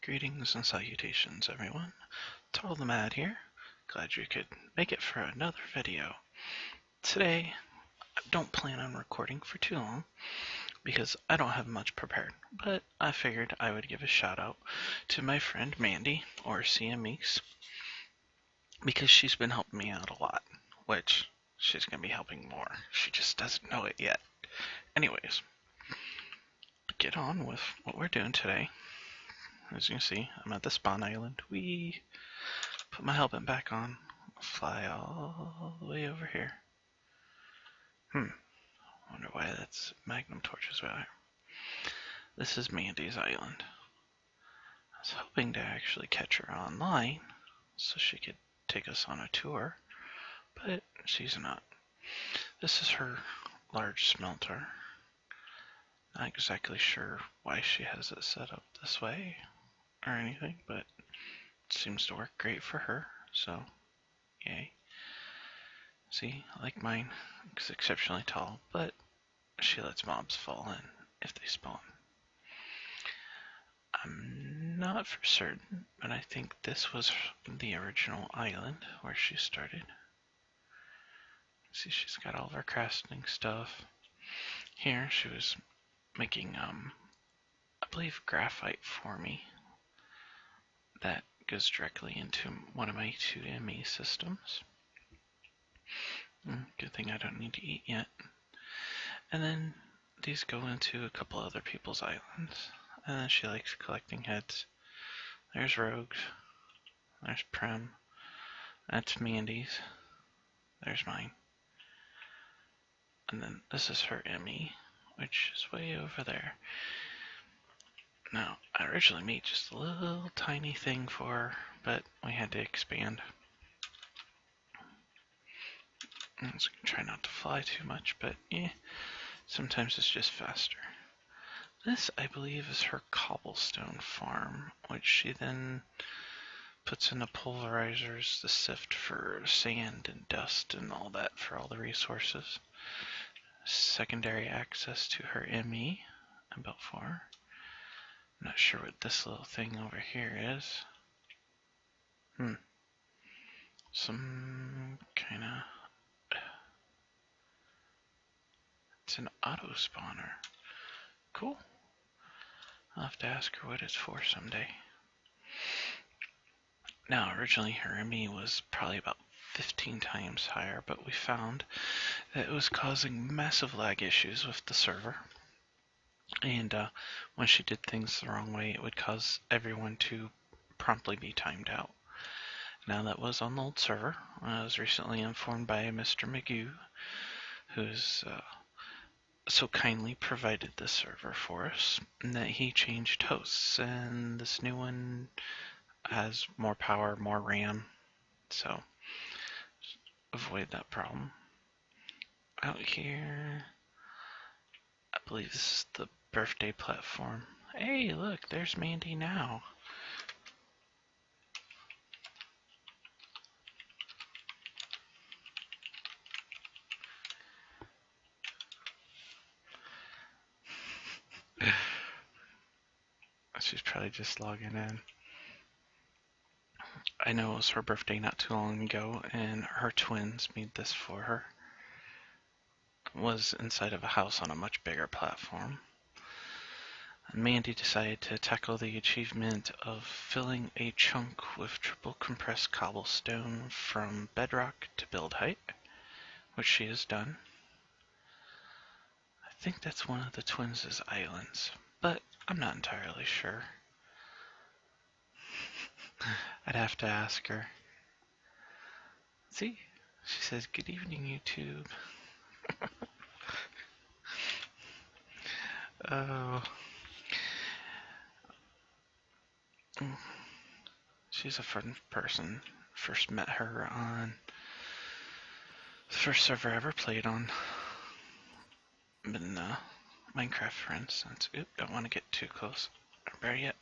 Greetings and salutations, everyone. Tarill the Mad here. Glad you could make it for another video. Today, I don't plan on recording for too long because I don't have much prepared, but I figured I would give a shout out to my friend Mandy, or CMX, because she's been helping me out a lot, which she's going to be helping more. She just doesn't know it yet. Anyways, get on with what we're doing today. As you can see, I'm at the spawn island. We put my helmet back on. Fly all the way over here. Wonder why that's magnum torches right there. This is Mandy's island. I was hoping to actually catch her online so she could take us on a tour, but she's not. This is her large smelter. Not exactly sure why she has it set up this way or anything, but it seems to work great for her, so yay. See, like mine, it's exceptionally tall, but she lets mobs fall in if they spawn. I'm not for certain, but I think this was the original island where she started. See, she's got all of her crafting stuff. Here, she was making, I believe, graphite for me. That goes directly into one of my 2 ME systems. Good thing I don't need to eat yet. And then these go into a couple other people's islands. And then she likes collecting heads. There's Rogue's. There's Prem. That's Mandy's. There's mine. And then this is her ME, which is way over there. Now, I originally made just a little tiny thing for her, but we had to expand. I was gonna try not to fly too much, but sometimes it's just faster. This, I believe, is her cobblestone farm, which she then puts into pulverizers to sift for sand and dust and all that for all the resources. Secondary access to her ME, I built for her. I'm not sure what this little thing over here is. Some kind of... It's an auto spawner. Cool. I'll have to ask her what it's for someday. Now, originally her ME was probably about 15 times higher, but we found that it was causing massive lag issues with the server. And when she did things the wrong way, it would cause everyone to promptly be timed out. Now, that was on the old server. I was recently informed by Mr. Magoo, who's so kindly provided this server for us, and that he changed hosts, and this new one has more power, more RAM, so avoid that problem. Out here, I believe this is the birthday platform. Hey, look, there's Mandy now. She's probably just logging in. I know it was her birthday not too long ago, and her twins made this for her. It was inside of a house on a much bigger platform. And Mandy decided to tackle the achievement of filling a chunk with triple compressed cobblestone from bedrock to build height, which she has done. I think that's one of the twins' islands, but I'm not entirely sure. I'd have to ask her. See? She says, "Good evening, YouTube." Oh. She's a fun person. First met her on the first server I ever played on. Been Minecraft, for instance. Oop, don't want to get too close. Or better yet,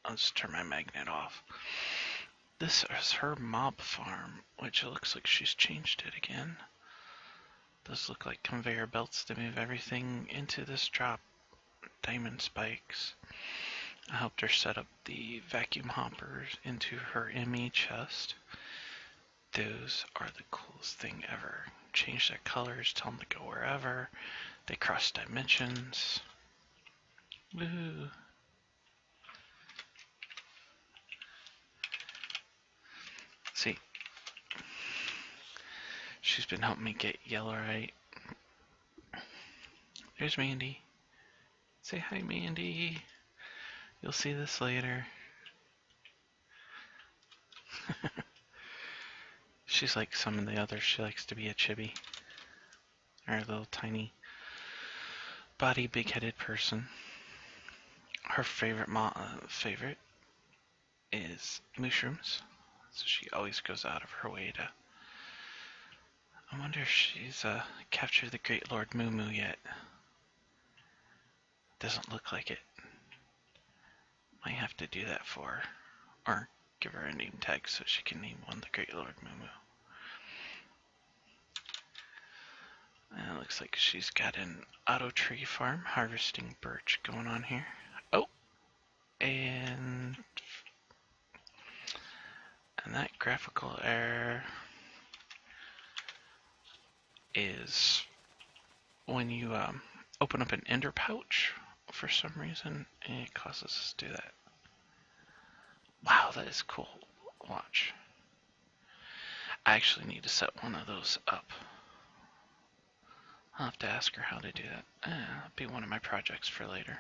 I'll just turn my magnet off. This is her mob farm, which it looks like she's changed it again. Does look like conveyor belts to move everything into this drop. Diamond spikes. helped her set up the vacuum hoppers into her ME chest. Those are the coolest thing ever. Change their colors, tell them to go wherever. They cross dimensions. Woo! See, she's been helping me get yellow right. There's Mandy. Say hi, Mandy. You'll see this later. She's like some of the others. She likes to be a chibi. Or a little tiny body, big-headed person. Her favorite favorite is mushrooms. So she always goes out of her way to... I wonder if she's captured the Great Lord Moo Moo yet. Doesn't look like it. Might have to do that for her. Or give her a name tag so she can name one the Great Lord Moo Moo. And it looks like she's got an auto tree farm harvesting birch going on here. Oh! And that graphical error is when you open up an ender pouch for some reason, it causes us to do that. Wow, that is cool. Watch. I actually need to set one of those up. I'll have to ask her how to do that. That'll be one of my projects for later.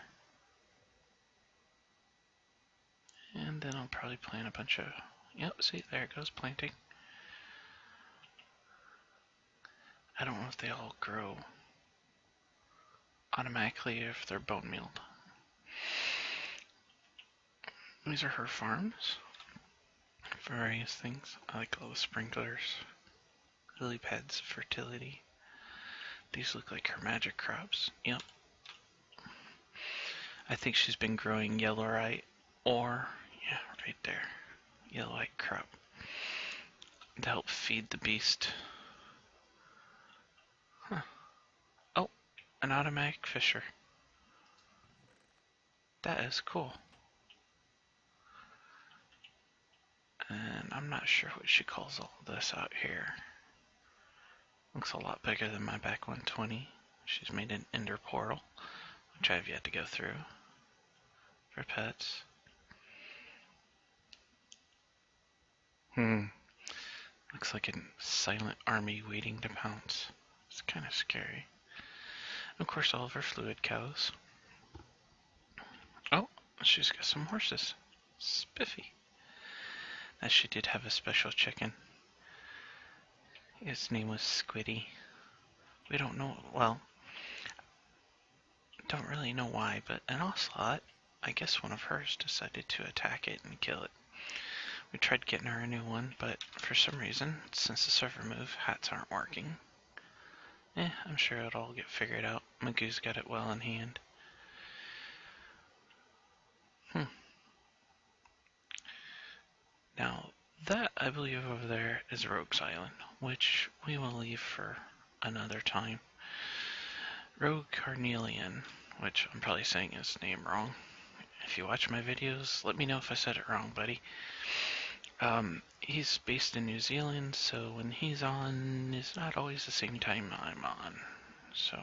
And then I'll probably plant a bunch of... Yep, see, there it goes, planting. I don't know if they all grow automatically or if they're bone mealed. These are her farms for various things. I like all the sprinklers, lily pads, fertility. These look like her magic crops. Yep. I think she's been growing yellowite or, yeah, right there, yellowite crop to help feed the beast. Huh. Oh, an automatic fisher. That is cool. And I'm not sure what she calls all this out here. Looks a lot bigger than my back 120. She's made an ender portal, which I've yet to go through, for pets. Looks like a silent army waiting to pounce. It's kind of scary. And of course, all of her fluid cows. Oh, she's got some horses. Spiffy. Now, she did have a special chicken. His name was Squiddy. We don't know, well, don't really know why, but an ocelot, I guess one of hers, decided to attack it and kill it. We tried getting her a new one, but for some reason, since the server move, hats aren't working. I'm sure it'll all get figured out. Magoo's got it well in hand. Now, that, I believe, over there is Rogue's Island, which we will leave for another time. Rogue Carnelian, which I'm probably saying his name wrong. If you watch my videos, let me know if I said it wrong, buddy. He's based in New Zealand, so when he's on, it's not always the same time I'm on. So,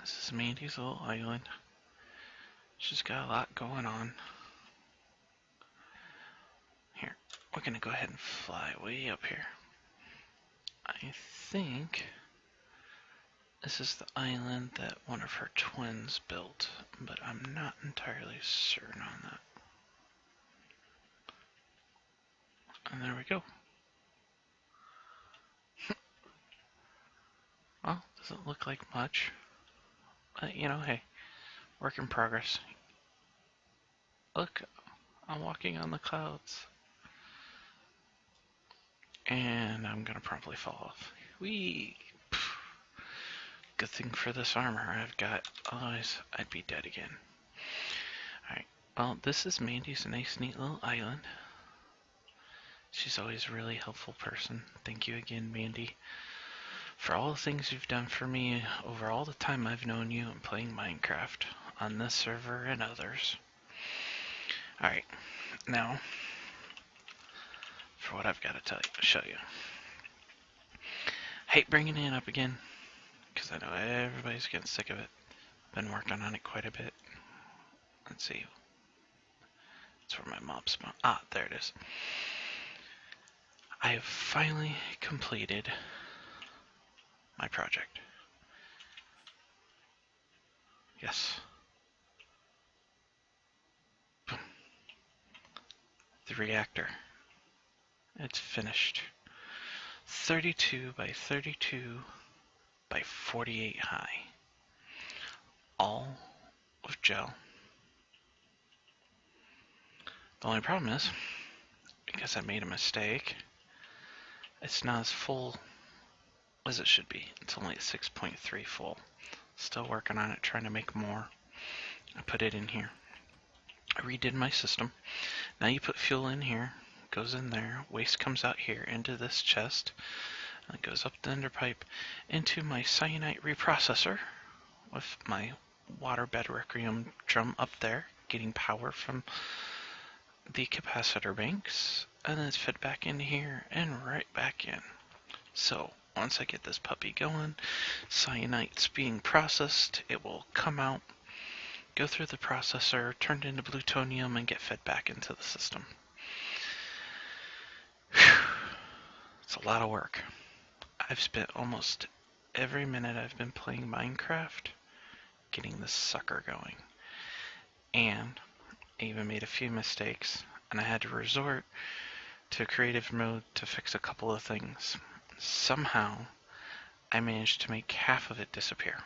this is Mandy's little island. She's got a lot going on. Here, we're gonna go ahead and fly way up here. I think this is the island that one of her twins built, but I'm not entirely certain on that. And there we go. Well, doesn't look like much. But, you know, hey, work in progress. Look, I'm walking on the clouds. And I'm gonna probably fall off. Whee! Good thing for this armor I've got, otherwise I'd be dead again. Alright, well, this is Mandy's nice, neat little island. She's always a really helpful person. Thank you again, Mandy, for all the things you've done for me over all the time I've known you and playing Minecraft. on this server and others. Alright, now, for what I've got to show you. Hate bringing it up again, because I know everybody's getting sick of it. Been working on it quite a bit. Let's see. That's where my mob's... Ah, there it is. I have finally completed my project. Yes. Boom. The reactor. It's finished. 32 by 32 by 48 high. All with gel. The only problem is, because I made a mistake, it's not as full as it should be. It's only at 6.3 full. Still working on it, trying to make more. I put it in here. I redid my system. Now you put fuel in here, goes in there, waste comes out here into this chest, and it goes up the ender pipe into my cyanite reprocessor with my waterbed requiem drum up there, getting power from the capacitor banks, and then it's fed back into here and right back in. So once I get this puppy going, cyanite's being processed, it will come out, go through the processor, turned into plutonium, and get fed back into the system. Whew. It's a lot of work. I've spent almost every minute I've been playing Minecraft getting this sucker going. And I even made a few mistakes, and I had to resort to creative mode to fix a couple of things. Somehow, I managed to make half of it disappear.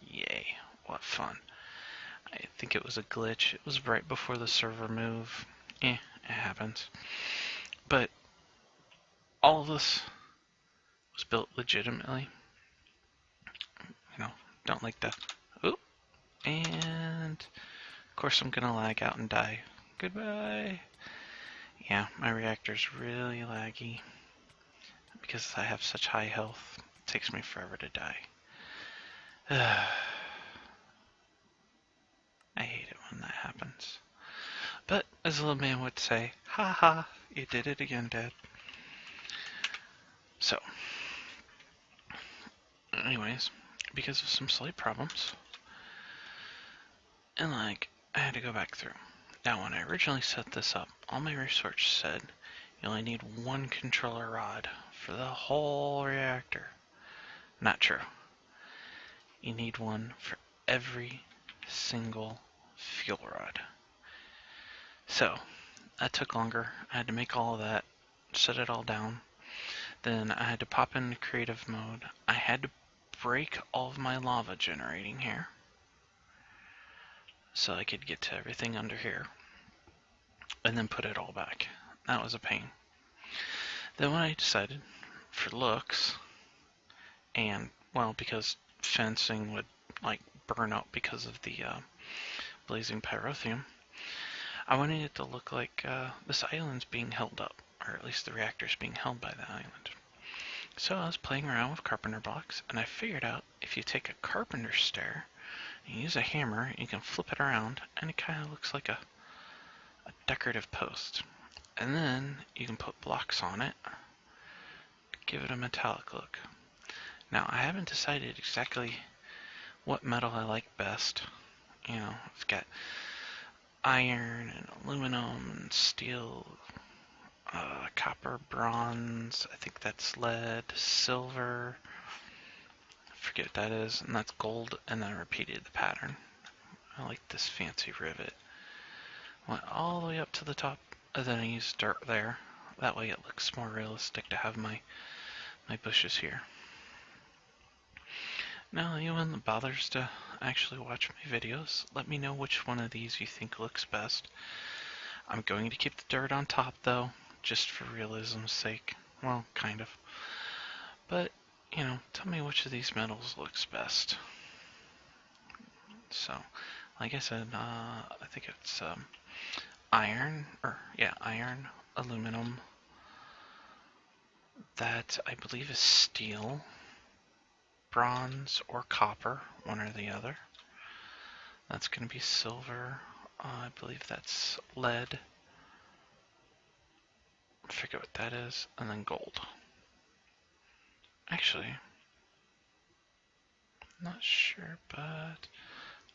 Yay, what fun. I think it was a glitch. It was right before the server move. It happens. But all of this was built legitimately. You know, don't like the... Oop. And... Of course I'm gonna lag out and die. Goodbye. Yeah, my reactor's really laggy. Because I have such high health, it takes me forever to die. I hate it when that happens. But, as LittleMan would say, ha ha, you did it again, Dad. So, anyways, because of some slight problems, and like, I had to go back through. Now, when I originally set this up, all my research said you only need one controller rod for the whole reactor. Not true. You need one for every single fuel rod. So, that took longer. I had to make all of that, set it all down. Then I had to pop into creative mode. I had to break all of my lava generating here so I could get to everything under here. And then put it all back. That was a pain. Then when I decided, for looks, and, well, because fencing would, like, burn up because of the blazing pyrotheum, I wanted it to look like this island's being held up, or at least the reactor's being held by the island. So I was playing around with carpenter blocks, and I figured out if you take a carpenter stair and use a hammer, you can flip it around, and it kind of looks like a decorative post. And then you can put blocks on it, give it a metallic look. Now, I haven't decided exactly what metal I like best. You know, it's got iron and aluminum and steel, copper, bronze, I think that's lead, silver, I forget what that is, and that's gold, and then I repeated the pattern. I like this fancy rivet. Went all the way up to the top, and then I used dirt there. That way it looks more realistic to have my bushes here. Now, anyone that bothers to actually watch my videos, let me know which one of these you think looks best. I'm going to keep the dirt on top, though, just for realism's sake. Well, kind of. But, you know, tell me which of these metals looks best. So, like I said, I think it's iron, aluminum, that I believe is steel, bronze, or copper, one or the other. That's going to be silver. I believe that's lead. I forget what that is. And then gold. Actually, not sure, but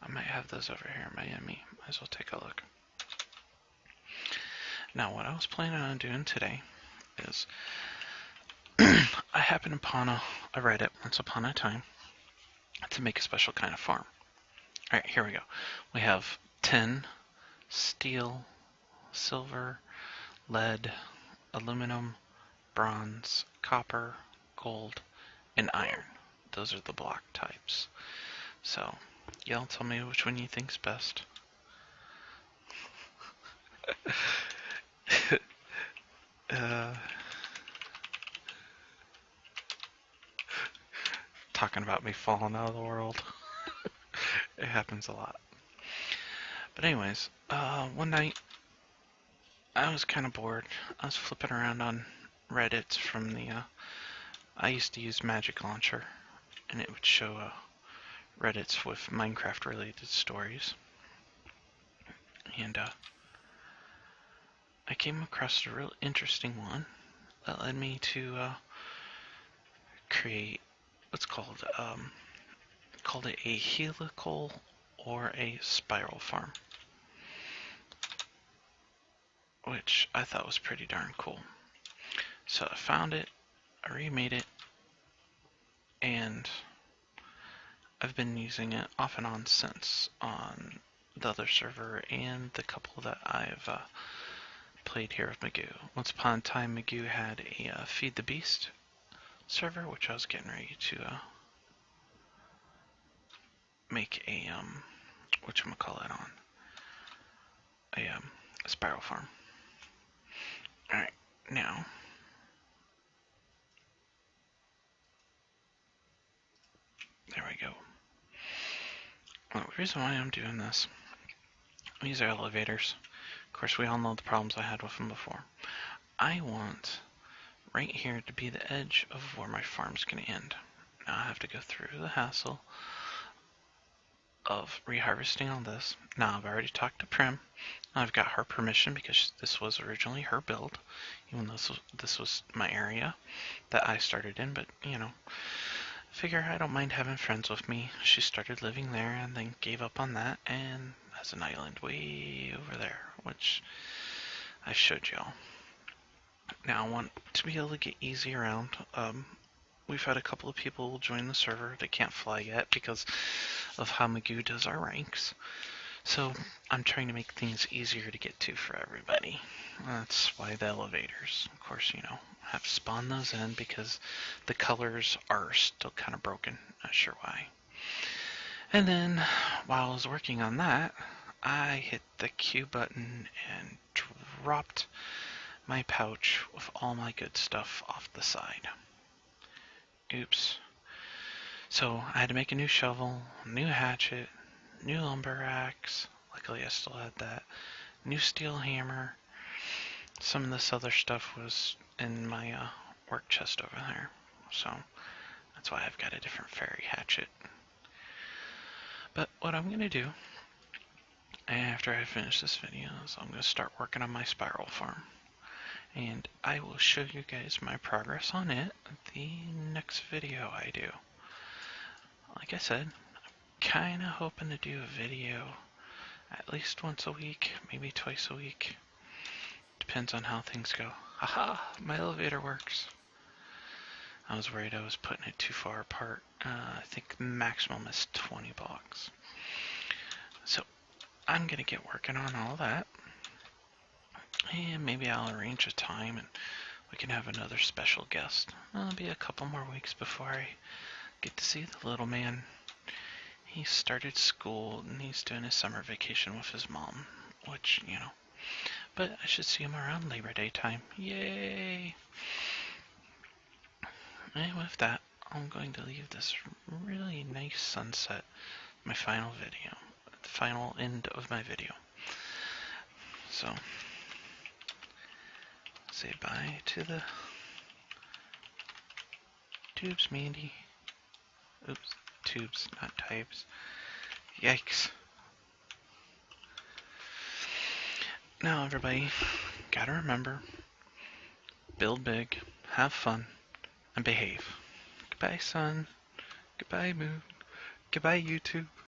I might have those over here in Miami. Might as well take a look. Now, what I was planning on doing today is I happened upon a Reddit once upon a time to make a special kind of farm. Alright, here we go. We have tin, steel, silver, lead, aluminum, bronze, copper, gold, and iron. Those are the block types. So, y'all tell me which one you think's best. Talking about me falling out of the world. It happens a lot. But anyways, one night I was kind of bored. I was flipping around on Reddit from the, I used to use Magic Launcher, and it would show Reddits with Minecraft related stories. And I came across a real interesting one that led me to create what's called it a helical or a spiral farm, which I thought was pretty darn cool. So I found it, I remade it, and I've been using it off and on since on the other server and the couple that I've played here with Magoo. Once upon a time, Magoo had a Feed the Beast server, which I was getting ready to make a whatchamacallit on a spiral farm. Alright, now there we go. Well, the reason why I'm doing this, these are elevators. Of course, we all know the problems I had with them before. I want right here to be the edge of where my farm's going to end. Now I have to go through the hassle of reharvesting all this. Now I've already talked to Prim. I've got her permission because this was originally her build, even though this was my area that I started in, but you know, figure I don't mind having friends with me. She started living there and then gave up on that and has an island way over there, which I showed y'all. Now I want to be able to get easy around. We've had a couple of people join the server. They can't fly yet because of how Magoo does our ranks. So I'm trying to make things easier to get to for everybody. That's why the elevators, of course, you know, have to spawn those in because the colors are still kind of broken. Not sure why. And then while I was working on that, I hit the Q button and dropped my pouch with all my good stuff off the side. Oops. So I had to make a new shovel, new hatchet, new lumber axe. Luckily I still had that. New steel hammer. Some of this other stuff was in my work chest over there. So that's why I've got a different fairy hatchet. But what I'm going to do after I finish this video is I'm going to start working on my spiral farm. And I will show you guys my progress on it the next video I do. Like I said, I'm kind of hoping to do a video at least once a week, maybe twice a week. Depends on how things go. Haha, my elevator works. I was worried I was putting it too far apart. I think the maximum is 20 blocks. So I'm going to get working on all that. And maybe I'll arrange a time and we can have another special guest. It'll be a couple more weeks before I get to see the little man. He started school and he's doing his summer vacation with his mom, which, you know, but I should see him around Labor Day time. Yay! And with that, I'm going to leave this really nice sunset, my final video, the final end of my video. So, say bye to the tubes, Mandy. Oops, tubes, not types. Yikes. Now, everybody, gotta remember, build big, have fun, and behave. Goodbye, sun. Goodbye, moon. Goodbye, YouTube.